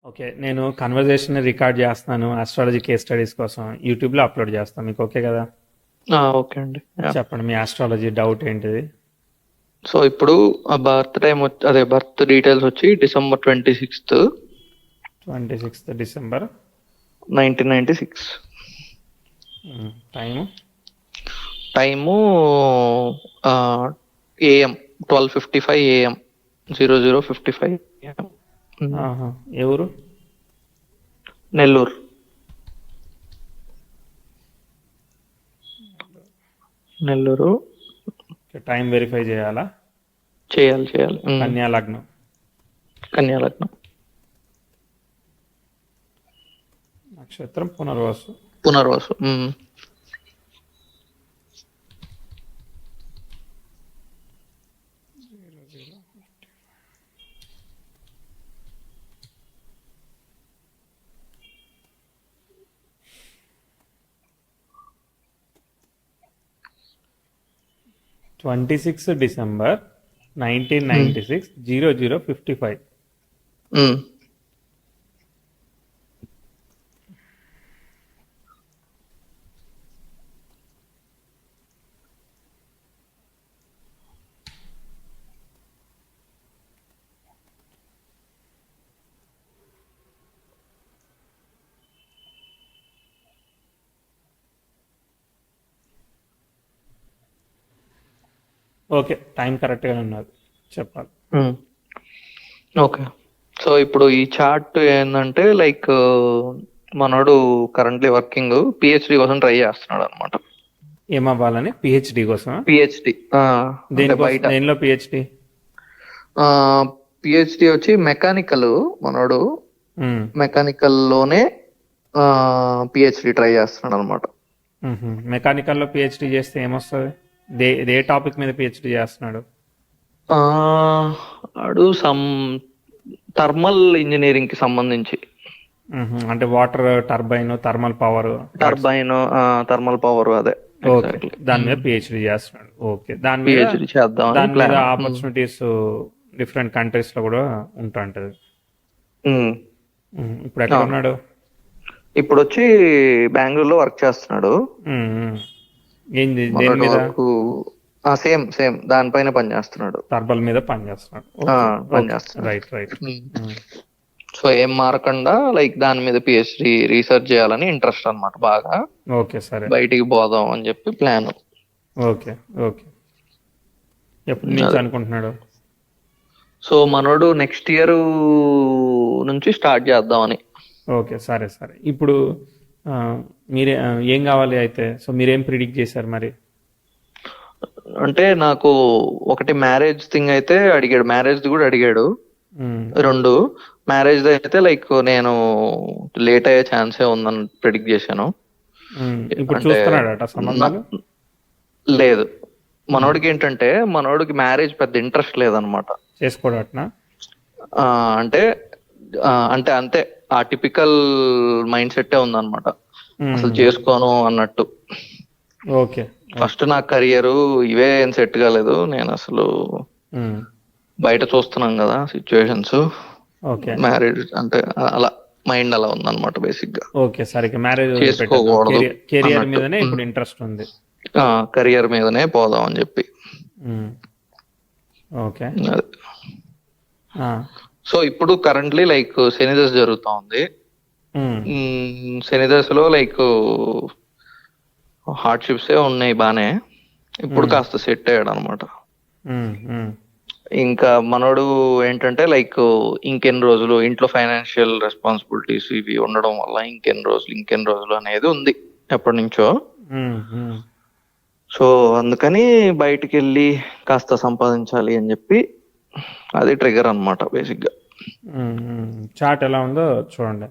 Okay. నేను conversation record చేస్తున్నాను astrology case studies కోసం. యూట్యూబ్లో అప్లోడ్ చేస్తాను. మీకు ఓకే కదా? ఓకే అండి. యా. చెప్పండి మీ ఆస్ట్రాలజీ డౌట్ ఏంటిది? సో ఇప్పుడు ఆ బర్త్ టైం అదే బర్త్ డీటెయిల్స్ వచ్చి December 26th 26th December. 1996. Time time AM 12:55 AM 00:55 AM. ఆహా. ఎవరు? నెల్లూరు. నెల్లూరు. టైం వెరిఫై చేయాలా? చేయాలి. కన్యా లగ్నం. కన్యా లగ్నం. నక్షత్రం Punarvasu. Punarvasu. 26 December 1996 00:55. Okay, time కరెక్ట్గానే ఉన్నది, చెప్పాలి. ఓకే. సో ఇప్పుడు ఈ చార్ట్ ఏంటంటే లైక్ మనోడు కరెంట్లీ వర్కింగ్ పిహెచ్డి కోసం ట్రై చేస్తున్నాడు అనమాట. ఏమవ్వాలని? పిహెచ్డి కోసం? పిహెచ్డి బయట. దేనిలో పిహెచ్డి? పిహెచ్డి వచ్చి మెకానికల్. మనోడు మెకానికల్ లోనే పిహెచ్డి ట్రై చేస్తున్నాడు అనమాట. మెకానికల్లో పిహెచ్డి చేస్తే ఏమొస్తుంది? ఏ టాపిక్ మీద పిహెచ్డి చేస్తున్నాడు? ఆడు సమ్ థర్మల్ ఇంజనీరింగ్ కి సంబంధించి. అంటే water turbine, thermal power. Thermal power అదే. దాని మీద పిహెచ్డి చేస్తున్నాడు. ఓకే, దాని మీద ఆపర్చునిటీస్ డిఫరెంట్ కంట్రీస్ లో కూడా ఉంటుంటది. ఇప్పుడు ఎక్కడ ఉన్నాడు? ఇప్పుడు వచ్చి బెంగళూరులో వర్క్ చేస్తున్నాడు. ఏంది దేని మీద? సేమ్ దానిపైన పని చేస్తున్నాడు. టర్బల్ మీద పని చేస్తున్నాడు. రైట్. సో ఏం మారకుండా లైక్ దాని మీద పిహెచ్డి రీసెర్చ్ చేయాలని ఇంట్రెస్ట్ అన్నమాట బాగా. ఓకే, సరే. బయటికి పోదాం అని చెప్పి ప్లాన్. ఓకే. ఎప్పటి నుంచి అనుకుంటున్నాడు? సో మనోడు నెక్స్ట్ ఇయర్ నుంచి స్టార్ట్ చేద్దామని. ఓకే, సరే. ఇప్పుడు మీరే ఏం కావాలి అయితే? సో మీరేం ప్రిడిక్ట్ చేశారు మరి? అంటే నాకు ఒకటి మ్యారేజ్ థింగ్ అయితే అడిగాడు, మ్యారేజ్ కూడా అడిగాడు. 2 మ్యారేజ్ అయితే లైక్ నేను లేట్ అయ్యే ఛాన్సే ఉందని ప్రిడిక్ట్ చేశాను. ఇప్పుడు చూస్తున్నాడట సంబంధాలు? లేదు, మనోడికి ఏంటంటే మనోడికి మ్యారేజ్ పెద్ద ఇంట్రెస్ట్ లేదనమాట. చేసుకోడటనా? అంటే అంతే ఆ టిపికల్ మైండ్ సెట్టే ఉందన్నమాట. అసలు చేసుకోను అన్నట్టు. ఓకే. ఫస్ట్ నా కెరియర్ ఇవే ఏం సెట్ కాలేదు, నేను అసలు బయట చూస్తున్నాం కదా సిచ్యువేషన్స్. మ్యారేజ్ అంటే అలా మైండ్ అలా ఉందన్నమాట బేసిక్ గా. ఓకే, సరే. మ్యారేజ్ చేసుకోకూడదు, కెరియర్ మీదనే ఇప్పుడు ఇంట్రెస్ట్ ఉంది. కెరియర్ మీదనే పోదాం అని చెప్పి. ఓకే. సో ఇప్పుడు కరెంట్లీ లైక్ శనిదశ జరుగుతా ఉంది. శనిదశలో లైక్ హార్డ్షిప్స్ ఉన్నాయి బానే. ఇప్పుడు కాస్త సెట్ అయ్యాడు అనమాట. ఇంకా మనోడు ఏంటంటే లైక్ ఇంకెన్ని రోజులు ఇంట్లో ఫైనాన్షియల్ రెస్పాన్సిబిలిటీస్ ఇవి ఉండడం వల్ల ఇంకెన్ని రోజులు అనేది ఉంది ఎప్పటి నుంచో. సో అందుకని బయటికి వెళ్ళి కాస్త సంపాదించాలి అని చెప్పి అది ట్రిగర్ అనమాట బేసిక్ గా. చార్ట్ ఎలా ఉందో చూడండి.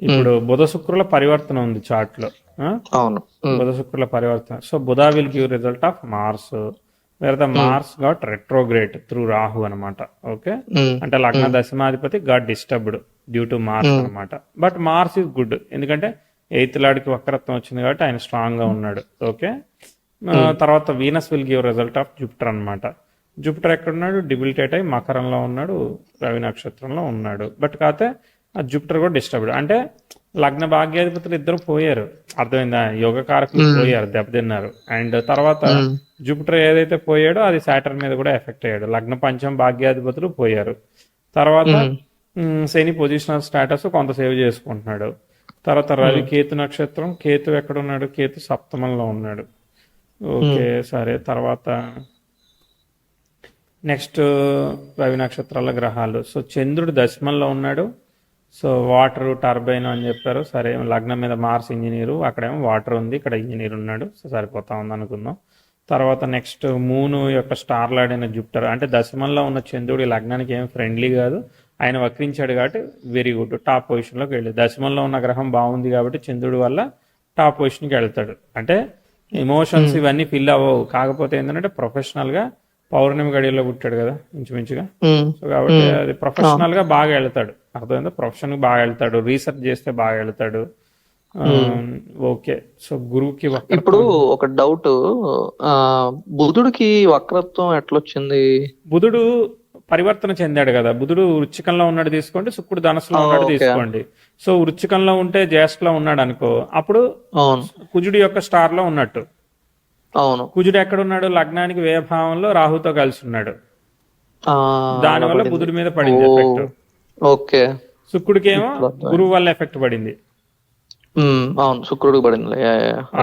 ఇప్పుడు బుధ శుక్రుల పరివర్తన ఉంది చార్ట్ లో. అవును, బుధ శుక్రుల పరివర్తన. So Budha will give result of Mars, where the Mars got retrograde through Rahu అనమాట. ఓకే, అంటే లగ్న దశమాధిపతి got disturbed due to Mars అనమాట. బట్ మార్స్ ఈజ్ గుడ్, ఎందుకంటే 8th లార్డ్కి వక్రత్వం వచ్చింది కాబట్టి ఆయన స్ట్రాంగ్ గా ఉన్నాడు. ఓకే. తర్వాత Venus will give result of Jupiter అనమాట. జూపిటర్ ఎక్కడున్నాడు? డిబిలిటేట్ అయి మకరంలో ఉన్నాడు, రవి నక్షత్రంలో ఉన్నాడు. బట్ కాకపోతే ఆ జూపిటర్ కూడా డిస్టర్బ్డ్. అంటే లగ్న భాగ్యాధిపతులు ఇద్దరు పోయారు, అర్థమైందా, యోగ కారకులు పోయారు, దెబ్బతిన్నారు. అండ్ తర్వాత జూపిటర్ ఏదైతే పోయాడో అది సాటర్న్ మీద కూడా ఎఫెక్ట్ అయ్యాడు. లగ్న పంచమ భాగ్యాధిపతులు పోయారు. తర్వాత శని పొజిషనల్ స్టేటస్ కొంత సేవ్ చేసుకుంటున్నాడు. తర్వాత రవి కేతు నక్షత్రం, కేతు ఎక్కడున్నాడు, కేతు సప్తమంలో ఉన్నాడు. ఓకే సరే. తర్వాత నెక్స్ట్ రవి నక్షత్రాల గ్రహాలు. సో చంద్రుడు దశమంలో ఉన్నాడు. సో వాటర్ టర్బైన్ అని చెప్పారు. సరే, లగ్నం మీద మార్స్ ఇంజనీరు, అక్కడేమో వాటర్ ఉంది, ఇక్కడ ఇంజనీర్ ఉన్నాడు. సో సరిపోతా ఉంది అనుకుందాం. తర్వాత నెక్స్ట్ మూను యొక్క స్టార్ లాడైన జూపిటర్, అంటే దశమంలో ఉన్న చంద్రుడు లగ్నానికి ఏం ఫ్రెండ్లీ కాదు, ఆయన వక్రించాడు కాబట్టి వెరీ గుడ్, టాప్ పొజిషన్లోకి వెళ్ళి. దశమంలో ఉన్న గ్రహం బాగుంది కాబట్టి చంద్రుడి వల్ల టాప్ పొజిషన్కి వెళ్తాడు. అంటే ఎమోషన్స్ ఇవన్నీ ఫిల్ అవ్వవు. కాకపోతే ఏంటంటే ప్రొఫెషనల్గా పౌర్ణమి గడియల్లో పుట్టాడు కదా ఇంచుమించుగా. సో కాబట్టి అది ప్రొఫెషనల్ గా బాగా వెళ్తాడు, అర్థమైందా, ప్రొఫెషన్ బాగా వెళ్తాడు, రీసెర్చ్ చేస్తే బాగా వెళ్తాడు. ఓకే. సో గురువుకి ఇప్పుడు ఒక డౌట్, బుధుడికి వక్రత్వం ఎట్లొచ్చింది? బుధుడు పరివర్తన చెందాడు కదా, బుధుడు వృచ్చికంలో ఉన్నాడు తీసుకోండి, శుక్రుడు ధనస్సులో ఉన్నాడు తీసుకోండి. సో వృచ్చికంలో ఉంటే జ్యేష్ఠలో ఉన్నాడు అనుకో, అప్పుడు కుజుడి యొక్క స్టార్ లో ఉన్నట్టు. అవును. కుజుడు ఎక్కడున్నాడు, లగ్నానికి వ్యయభావంలో రాహుతో కలిసి ఉన్నాడు, దానివల్ల బుధుడి మీద పడింది ఎఫెక్ట్. ఓకే. శుక్రుడికి ఏమో గురువు వల్ల ఎఫెక్ట్ పడింది. అవును, శుక్రుడికి పడింది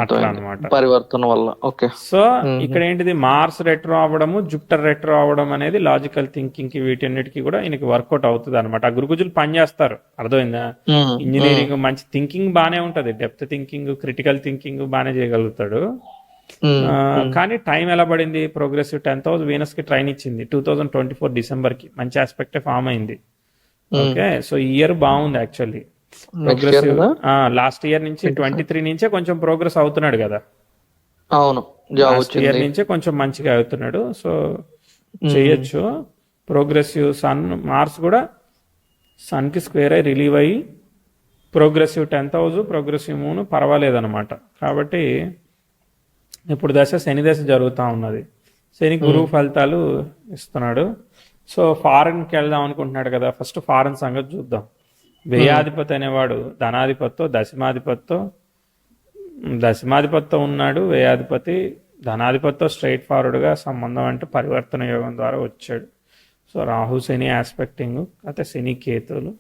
అన్నమాట, పరివర్తన వల్ల. ఓకే. సో ఇక్కడ ఏంటిది, మార్స్ రెట్రో అవ్వడము, జూపిటర్ రెట్రో అవ్వడం అనేది లాజికల్ థింకింగ్ కి వీటన్నిటికీ కూడా ఈయనకి వర్కౌట్ అవుతుంది అనమాట. ఆ గురుకుజులు పని చేస్తారు, అర్థమైందా. ఇంజనీరింగ్ మంచి థింకింగ్ బానే ఉంటది, డెప్త్ థింకింగ్, క్రిటికల్ థింకింగ్ బానే చేయగలుగుతాడు. కానీ టైం ఎలా పడింది, ప్రోగ్రెసివ్ 10,000 వీనస్ కి ట్రైన్ ఇచ్చింది 2024 డిసెంబర్ కి, మంచి ఆస్పెక్ట్ ఫామ్ అయింది. ఓకే. సో ఈ ఇయర్ బాగుంది యాక్చువల్లీ ప్రోగ్రెసివ్. లాస్ట్ ఇయర్ నుంచి 23 నుంచే కొంచెం ప్రోగ్రెస్ అవుతున్నాడు కదా. అవును, లాస్ట్ ఇయర్ నుంచే కొంచెం మంచిగా అవుతున్నాడు. సో చేయొచ్చు. ప్రోగ్రెసివ్ సన్, మార్స్ కూడా సన్ కి స్క్వేర్ అయి రిలీవ్ అయ్యి ప్రోగ్రెసివ్ 10,000, ప్రోగ్రెసివ్ మూన్ పర్వాలేదన్నమాట. కాబట్టి ఇప్పుడు దశ శని దశ జరుగుతూ ఉన్నది. శని గురువు ఫలితాలు ఇస్తున్నాడు. సో ఫారెన్కి వెళ్దాం అనుకుంటున్నాడు కదా, ఫస్ట్ ఫారెన్ సంగతి చూద్దాం. వ్యయాధిపతి అనేవాడు ధనాధిపతితో దశమాధిపతితో ఉన్నాడు. వ్యయాధిపతి ధనాధిపతితో స్ట్రైట్ ఫార్వర్డ్గా సంబంధం అంటే పరివర్తన యోగం ద్వారా వచ్చాడు. సో రాహు శని ఆస్పెక్టింగ్, అయితే శని కేతువులు,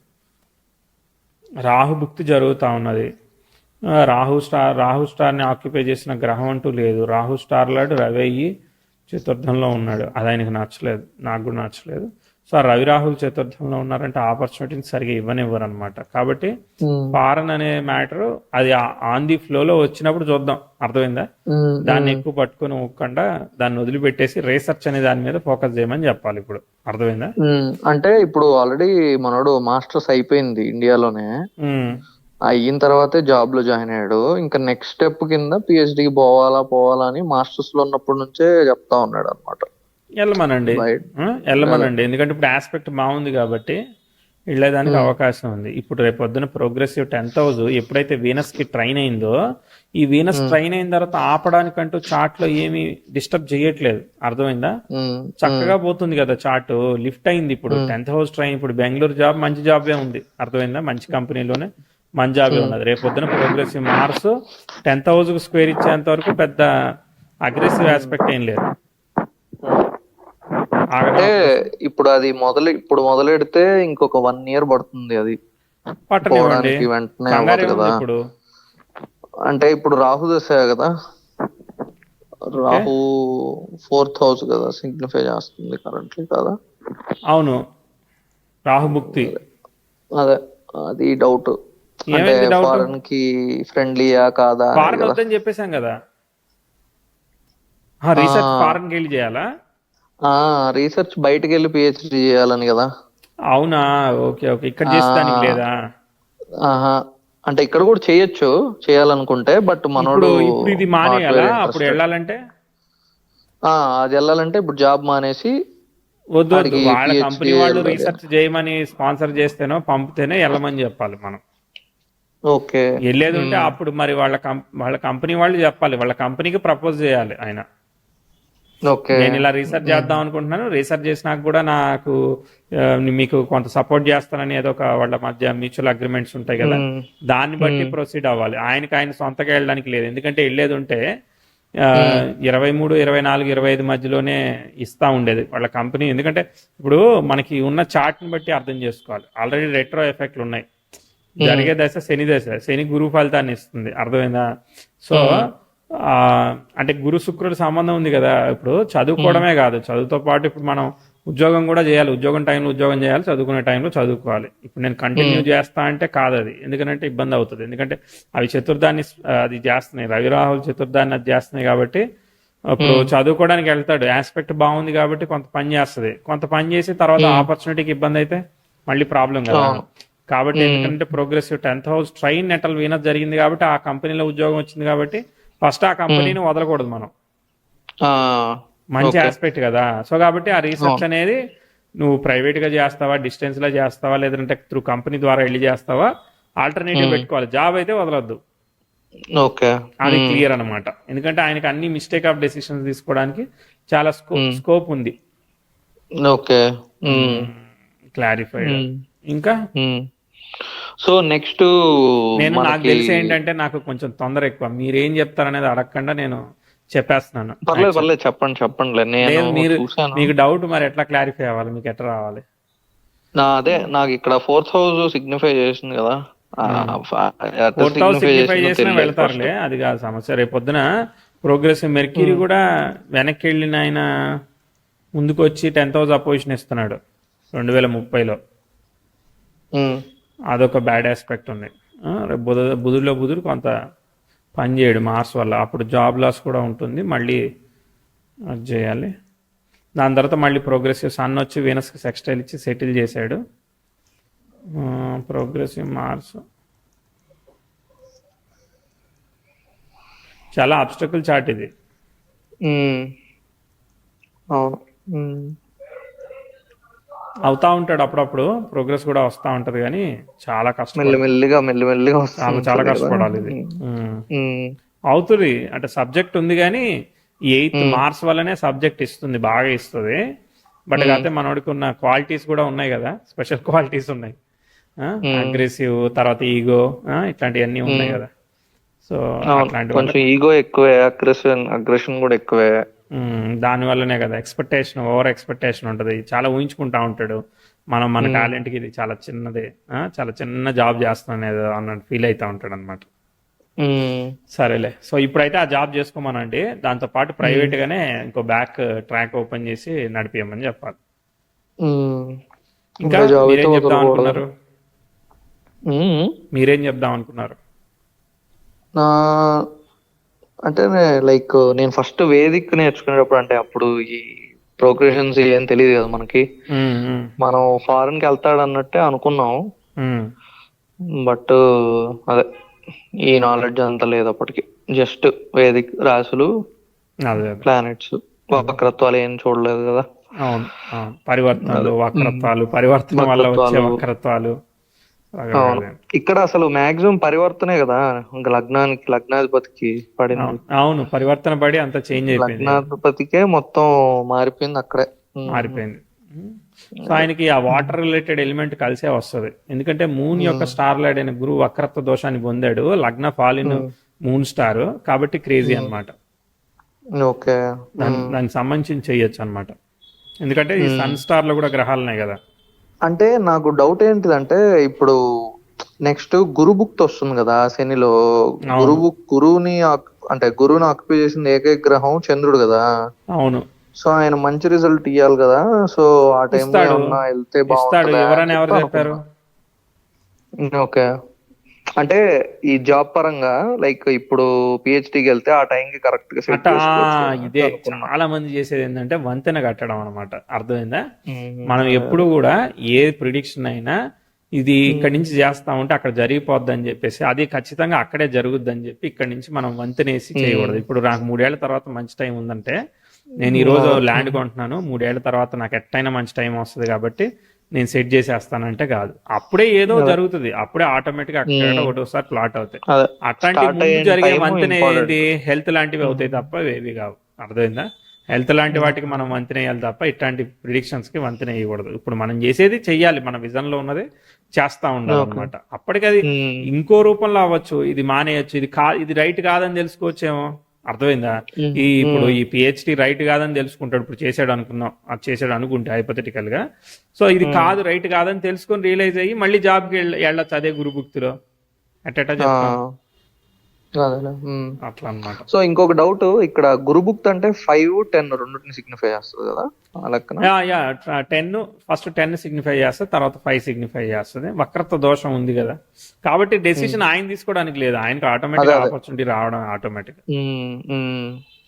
రాహు భుక్తి జరుగుతూ ఉన్నది. రాహు స్టార్ని ఆక్యుపై చేసిన గ్రహం అంటూ లేదు. రాహు స్టార్ లాడు రవి అయ్యి చతుర్థంలో ఉన్నాడు, అది ఆయనకు నచ్చలేదు, నాకు కూడా నచ్చలేదు. సో ఆ రవి రాహుల్ చతుర్థంలో ఉన్నారంటే ఆపర్చునిటీని సరిగా ఇవ్వనివ్వరు అనమాట. కాబట్టి ఫారెన్ అనే మ్యాటర్ అది ఆన్ ది ఫ్లోలో వచ్చినప్పుడు చూద్దాం, అర్థమైందా. దాన్ని ఎక్కువ పట్టుకొని ఊకుండా దాన్ని వదిలిపెట్టేసి రీసెర్చ్ అనే దాని మీద ఫోకస్ చేయమని చెప్పాలి ఇప్పుడు, అర్థమైందా. అంటే ఇప్పుడు ఆల్రెడీ మనోడు మాస్టర్స్ అయిపోయింది ఇండియాలోనే, అయిన తర్వాతే జాబ్ లో జాయిన్ అయ్యాడు. ఇంకా నెక్స్ట్ స్టెప్ కింద పిహెచ్డికి పోవాలా అని మాస్టర్స్ లో ఉన్నప్పటి నుంచే చెప్తా ఉన్నాడు అనమాట. వెళ్ళమనండి, ఎందుకంటే ఇప్పుడు ఆస్పెక్ట్ బాగుంది కాబట్టి వెళ్ళేదానికి అవకాశం ఉంది. ఇప్పుడు రేపు పొద్దున ప్రోగ్రెసివ్ 10,000 ఎప్పుడైతే వీనస్ కి ట్రైన్ అయిందో, ఈ వీనస్ ట్రైన్ అయిన తర్వాత ఆపడానికంటూ చార్ట్ లో ఏమి డిస్టర్బ్ చేయట్లేదు, అర్థమైందా. చక్కగా పోతుంది కదా చార్ట్, లిఫ్ట్ అయింది. ఇప్పుడు 10th హౌస్ ట్రైన్, ఇప్పుడు బెంగళూరు జాబ్ మంచి జాబే ఉంది, అర్థమైందా, మంచి కంపెనీలోనే మంచి జాబే ఉన్నది. రేపు పొద్దున ప్రోగ్రెసివ్ మార్స్ 10,000 స్క్వేర్ ఇచ్చేంత వరకు పెద్ద అగ్రెసివ్ ఆస్పెక్ట్ ఏం లేదు. అంటే ఇప్పుడు అది మొదలెడితే ఇంకొక 1 year పడుతుంది అది పట్టడానికి, వెంటనే అవ్వదు కదా. అంటే ఇప్పుడు రాహు దశ కదా, రాహు 4th house కదా సిగ్నిఫై చేస్తుంది కరెంట్లీ కదా. అవును, రాహు భుక్తి. అదే అది డౌట్, అంటే ఫారెన్ కి ఫ్రెండ్లీయా కాదా. ఫారెన్ వద్దని చెప్పేసాం కదా, రీసెర్చ్ ఫారెన్ కి వెళ్ళి చేయాలా. రీసెర్చ్ బయటకు వెళ్ళి పిహెచ్డి చేయాలని కదా. అవునా, ఓకే ఓకే. ఇక్కడ చేసేదానికి లేదా. అంటే ఇక్కడ కూడా చేయొచ్చు చేయాలనుకుంటే, బట్ మనోడు ఇప్పుడు ఇది మానేయాలా అప్పుడు వెళ్ళాలంటే. అది వెళ్ళాలంటే ఇప్పుడు జాబ్ మానేసి వద్దు, వాళ్ళ కంపెనీ వాళ్ళు రీసెర్చ్ చేయమని స్పాన్సర్ చేస్తేనో పంపితేనే వెళ్ళమని చెప్పాలి మనం. ఓకే. వెళ్ళేది ఉంటే అప్పుడు మరి వాళ్ళ కంపెనీ వాళ్ళు చెప్పాలి, వాళ్ళ కంపెనీకి ప్రపోజ్ చేయాలి ఆయన. ఓకే. నేను ఇలా రీసెర్చ్ చేద్దాం అనుకుంటున్నాను, రీసెర్చ్ చేసినాక కూడా నాకు ఆ, మీకు కొంత సపోర్ట్ చేస్తానని ఏదో ఒక వాళ్ళ మధ్య మ్యూచువల్ అగ్రిమెంట్స్ ఉంటాయి కదా, దాన్ని బట్టి ప్రొసీడ్ అవ్వాలి. ఆయన సొంతగా వెళ్ళడానికి లేదు, ఎందుకంటే వెళ్ళేది ఉంటే 23, 24, 25 మధ్యలోనే ఇస్తా ఉండేది వాళ్ళ కంపెనీ. ఎందుకంటే ఇప్పుడు మనకి ఉన్న చార్ట్ని బట్టి అర్థం చేసుకోవాలి, ఆల్రెడీ రెట్రో ఎఫెక్ట్లు ఉన్నాయి. జరిగే దశ శని దశ, శని గురు ఫలితాన్ని ఇస్తుంది, అర్థమైందా? సో ఆ, అంటే గురు శుక్రుడు సంబంధం ఉంది కదా. ఇప్పుడు చదువుకోవడమే కాదు, చదువుతో పాటు ఇప్పుడు మనం ఉద్యోగం కూడా చేయాలి. ఉద్యోగం టైంలో ఉద్యోగం చేయాలి, చదువుకునే టైంలో చదువుకోవాలి. ఇప్పుడు నేను కంటిన్యూ చేస్తా అంటే కాదు అది, ఎందుకంటే ఇబ్బంది అవుతుంది. ఎందుకంటే అవి చతుర్థాన్ని అది చేస్తున్నాయి, రవి రాహుల్ చతుర్థాన్ని అది చేస్తున్నాయి కాబట్టి ఇప్పుడు చదువుకోవడానికి వెళ్తాడు, ఆస్పెక్ట్ బాగుంది కాబట్టి కొంత పని చేస్తుంది, కొంత పని చేసి తర్వాత ఆపర్చునిటీకి ఇబ్బంది అయితే మళ్ళీ ప్రాబ్లం కదా. కాబట్టి ఎందుకంటే progressive 10th house train natal Venus జరిగింది కాబట్టి ఆ కంపెనీలో ఉద్యోగం వచ్చింది కాబట్టి ఫస్ట్ ఆ కంపెనీని వదలకూడదు మనం, మంచి ఆస్పెక్ట్ కదా. సో కాబట్టి ఆ రీసెర్చ్ అనేది నువ్వు ప్రైవేట్ గా చేస్తావా, డిస్టెన్స్ లో చేస్తావా, లేదంటే త్రూ కంపెనీ ద్వారా వెళ్ళి చేస్తావా, ఆల్టర్నేటివ్ పెట్టుకోవాలి. జాబ్ అయితే వదలొద్దు, ఓకే. అది క్లియర్ అనమాట. ఎందుకంటే ఆయనకి అన్ని మిస్టేక్ ఆఫ్ డెసిషన్స్ తీసుకోవడానికి చాలా స్కోప్ ఉంది. ఓకే. క్లారిఫైడ్. ఇంకా సో నెక్స్ట్ నాకు తెలిసి ఏంటంటే నాకు కొంచెం తొందర ఎక్కువ, మీరేం చెప్తారనేది అడగకుండా నేను చెప్పేస్తున్నాను. పర్లేదు చెప్పండి. నేను చూసాను. మీకు డౌట్ మరి ఎట్లా క్లారిఫై అవ్వాలి, మీకు ఎట్లా రావాలి? అదే నాకు ఇక్కడ 4th హౌస్ సిగ్నిఫై చేసింది కదా, 4th హౌస్ సిగ్నిఫై చేసినా వెళ్తారులే, అది కాదు సమస్య. రేపు పొద్దున ప్రోగ్రెసివ్ మెర్క్యూరీ కూడా వెనక్కి వెళ్ళిన ఆయన ముందుకు వచ్చి 10th హౌస్ అపోజిషన్ ఇస్తున్నాడు 2030లో. అదొక బ్యాడ్ ఆస్పెక్ట్ ఉంది. రేపు బుధుడు కొంత పని చేయడు మార్స్ వల్ల, అప్పుడు జాబ్ లాస్ కూడా ఉంటుంది, మళ్ళీ అది చేయాలి. దాని తర్వాత మళ్ళీ ప్రోగ్రెసివ్ సన్ వచ్చి వీనస్కి సెక్స్టైల్ ఇచ్చి సెటిల్ చేశాడు. ప్రోగ్రెసివ్ మార్స్ చాలా అబ్స్టకల్ చార్ట్ ఇది. అవుతా ఉంటాడు అప్పుడప్పుడు, ప్రోగ్రెస్ కూడా వస్తూ ఉంటది, కానీ చాలా కష్టం, మెల్లిమెల్లిగా చాలా కష్టపడాలి ఇది. అవుతుంది అంటే సబ్జెక్ట్ ఉంది, కానీ 8th మార్క్స్ వల్లనే సబ్జెక్ట్ ఇస్తుంది, బాగా ఇస్తుంది. బట్ అయితే మనోడికి ఉన్న క్వాలిటీస్ కూడా ఉన్నాయి కదా, స్పెషల్ క్వాలిటీస్ ఉన్నాయి. అగ్రెసివ్, తర్వాత ఈగో, ఇట్లాంటివన్నీ ఉన్నాయి కదా. సో అట్లాంటి కొంచెం ఈగో ఎక్కువే, అగ్రెషన్ కూడా ఎక్కువే. దాని వల్లనే కదా ఓవర్ ఎక్స్పెక్టేషన్ ఉంటుంది, చాలా ఊహించుకుంటా ఉంటాడు. మన టాలెంట్కి ఇది చాలా చిన్నదే, చాలా చిన్న జాబ్ చేస్తానేదో అన్నట్టు ఫీల్ అవుతా ఉంటాడు అనమాట. సరేలే, సో ఇప్పుడైతే ఆ జాబ్ చేసుకోమనండి, దాంతో పాటు ప్రైవేట్ గానే ఇంకో బ్యాక్ ట్రాక్ ఓపెన్ చేసి నడిపియమని చెప్పాలి. ఇంకా మీరేం చెప్దాం అనుకున్నారు? అంటే లైక్ నేను ఫస్ట్ వేదిక్ నేర్చుకునేటప్పుడు, అంటే అప్పుడు ఈ ప్రోగ్రెషన్స్ ఏం తెలియదు కదా మనకి, మనం ఫారెన్ కి వెళ్తాడు అన్నట్టే అనుకున్నాం. బట్ అదే ఈ నాలెడ్జ్ అంతా లేదు అప్పటికి, జస్ట్ వేదిక్ రాసులు, ప్లానెట్స్, వక్రత్వాలు ఏం చూడలేదు కదా. అవును, పరివర్తనలు, వక్రత్వాలు, పరివర్తన వల్ల వచ్చే వక్రత్వాలు. ఇక్కడ అసలు మాక్సిమం పరివర్తనే కదా, లగ్నాధిపతికి పడిన. అవును, పరివర్తన పడి అంత చేంజ్ అయిపోయింది, లగ్నాధిపతికే మొత్తం మారిపోయింది, అక్కడే మారిపోయింది. సో ఆయనకి ఆ వాటర్ రిలేటెడ్ ఎలిమెంట్ కలిసే వస్తుంది, ఎందుకంటే మూన్ యొక్క స్టార్ లైడ్ అయిన గురువు వక్రత్వ దోషాన్ని పొందాడు, లగ్న ఫాలిన్ మూన్ స్టార్, కాబట్టి క్రేజీ అనమాట. దానికి సంబంధించి చెయ్యొచ్చు అనమాట, ఎందుకంటే ఈ సన్ స్టార్ లో కూడా గ్రహాలు ఉన్నాయి కదా. అంటే నాకు డౌట్ ఏంటిదంటే, ఇప్పుడు నెక్స్ట్ గురు బుక్ వస్తుంది కదా శనిలో, గురువుని ఆక్యుపై చేసిన ఏకైక గ్రహం చంద్రుడు కదా. అవును, సో ఆయన మంచి రిజల్ట్ ఇవ్వాలి కదా, సో ఆ టైంలో వెళ్తే బాగుంటుంది. ఓకే, అంటే ఈ జాబ్ పరంగా లైక్ ఇప్పుడు పిహెచ్డికి వెళ్తే ఆ టైంకి కరెక్ట్ గా సెట్ చేసుకోవచ్చు. ఇదే చాలా మంది చేసేది ఏంటంటే వంతెన కట్టడం అనమాట, అర్థమైందా? మనం ఎప్పుడు కూడా ఏ ప్రిడిక్షన్ అయినా ఇది ఇక్కడి నుంచి చేస్తా ఉంటే అక్కడ జరిగిపోద్ది అని చెప్పేసి, అది ఖచ్చితంగా అక్కడే జరుగుద్ది అని చెప్పి ఇక్కడి నుంచి మనం వంతెనేసి చేయకూడదు. ఇప్పుడు నాకు 3 ఏళ్ల తర్వాత మంచి టైం ఉందంటే, నేను ఈ రోజు ల్యాండ్ కొంటున్నాను, 3 ఏళ్ల తర్వాత నాకు ఎట్టయినా మంచి టైం వస్తుంది కాబట్టి నేను సెట్ చేసేస్తానంటే కాదు, అప్పుడే ఏదో జరుగుతుంది, అప్పుడే ఆటోమేటిక్ గా అక్కడ ఒకటోసారి ప్లాట్ అవుతాయి. అట్లాంటి ముందు జరిగే వంతెనే హెల్త్ లాంటివి అవుతాయి తప్ప ఏవి కావు, అర్థమైందా? హెల్త్ లాంటి వాటికి మనం వంతెన వేయాలి తప్ప ఇట్లాంటి ప్రిడిక్షన్స్ కి వంతెన వేయకూడదు. ఇప్పుడు మనం చేసేది చెయ్యాలి, మన విజన్ లో ఉన్నది చేస్తా ఉండాలి అనమాట. అప్పటికి అది ఇంకో రూపంలో అవ్వచ్చు, ఇది మానేయచ్చు, ఇది రైట్ కాదని తెలుసుకోవచ్చేమో. అర్థమైందా? ఇప్పుడు ఈ పిహెచ్డి రైట్ కాదని తెలుసుకుంటాడు, ఇప్పుడు చేసాడు అనుకున్నాం, అది చేసాడు అనుకుంటే హైపోథెటికల్ గా. సో ఇది కాదు, రైట్ కాదని తెలుసుకొని రియలైజ్ అయ్యి మళ్ళీ జాబ్కి వెళ్ళొచ్చు అదే గురుభుక్తిలో. ఎట్టా చెప్తాం అట్లా అన్నమాట. సో ఇంకొక డౌట్, ఇక్కడ గురుభుక్తి అంటే 5, 10 రెండింటిని సిగ్నిఫై చేస్తుంది కదా ఆ లెక్కన? 10 ఫస్ట్ 10 సిగ్నిఫై చేస్తుంది, తర్వాత 5 సిగ్నిఫై చేస్తుంది. వక్రత్వ దోషం ఉంది కదా, కాబట్టి డెసిషన్ ఆయన తీసుకోవడానికి లేదు, ఆయనకు ఆటోమేటిక్ ఆపర్చునిటీ రావడం ఆటోమేటిక్.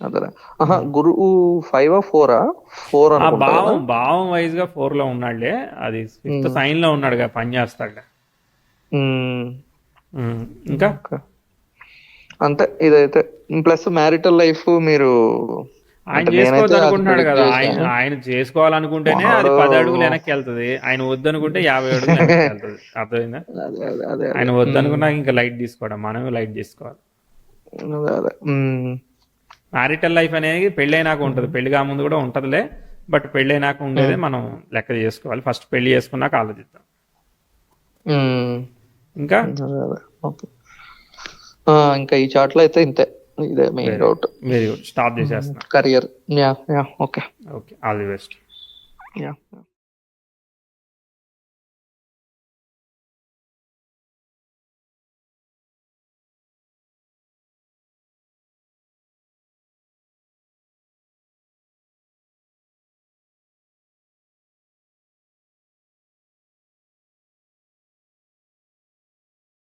అదే గురువు 5 4 భావం వైజ్ గా 4 లో ఉన్నాడులే, అది 5th సైన్ లో ఉన్నాడుగా, పని చేస్తాడులే. ఇంకా అంతే. ఇదైతే ప్లస్ మ్యారిటల్ లైఫ్ మీరు ఆయన చేసుకోవాలనుకుంటున్నాడు కదా, ఆయన చేసుకోవాలనుకుంటేనే అది 10 అడుగులు వెనక్కి వెళ్తుంది, ఆయన వద్దనుకుంటే 50 అడుగులు వెనక్కి వెళ్తుంది. అర్థమైందా? ఆయన వద్దనుకున్నాక ఇంకా లైట్ తీసుకోవడం, మనమే లైట్ తీసుకోవాలి. మ్యారిటల్ లైఫ్ అనేది పెళ్ళైనాక ఉంటుంది, పెళ్లి కా ముందు కూడా ఉంటదిలే, బట్ పెళ్ళైనాక ఉండేదే మనం లెక్క చేసుకోవాలి. ఫస్ట్ పెళ్లి చేసుకున్నాక ఆలోచిద్దాం. ఇంకా ఇంకా ఈ చాట్లో అయితే ఇంతే, ఇదే main doubt. Very good, stop చేసేస్తున్నా career. Okay all the best.